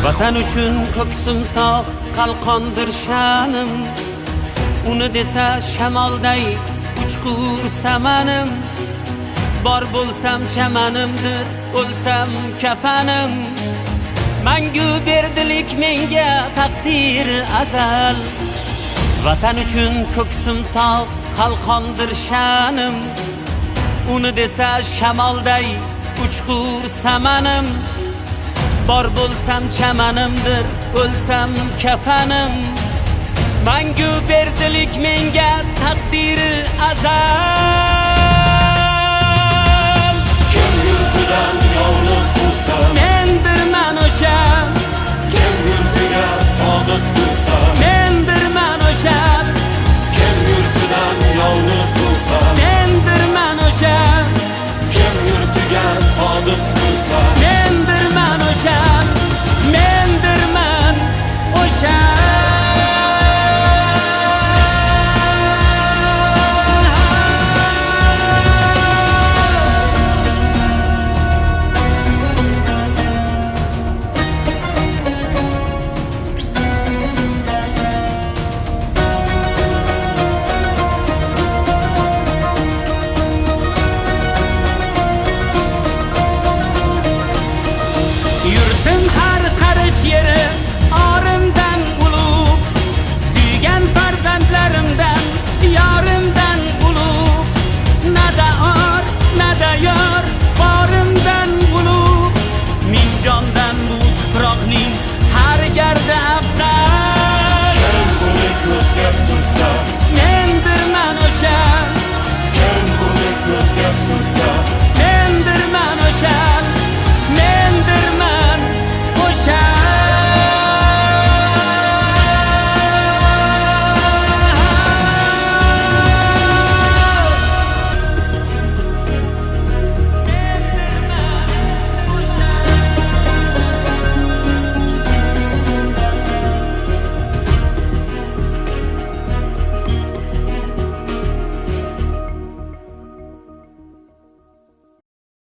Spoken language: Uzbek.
Vatan uchun ko'ksim tog' qalqondir sha'nim. Uni desa shamolday uchqur samanim. Bor bo'lsam chamanimdir, o'lsam kafanim. Mangu berdilik menga taqdir azal. Vatan uchun ko'ksim tog' qalqondir sha'nim. Uni desa shamolday uchqur samanim. Bor bo'lsam chamanimdir, o'lsam kafanim. Mangu berdilik menga taqdir azal. Kim yurtidan yovliq qilsa, Mendirman o'sha, kim yurtiga sodiq tursa, mendirman o'sha, kim yurtidan yovliq qilsa, mendirman o'sha, kim yurtiga sodiq tursa, mendirman o'sha, mendirman o'sha. Yurtim har qarich yeri orimdan ulug', suygan farzandlarimdan yorimdan ulug'. Nada or, nada yor, borimdan ulug'. Ming jondan bu tuproqning har gardi afzal. kim buni ko'zga sursa, Mendirman o'sha, kim buni ko'zga sursa,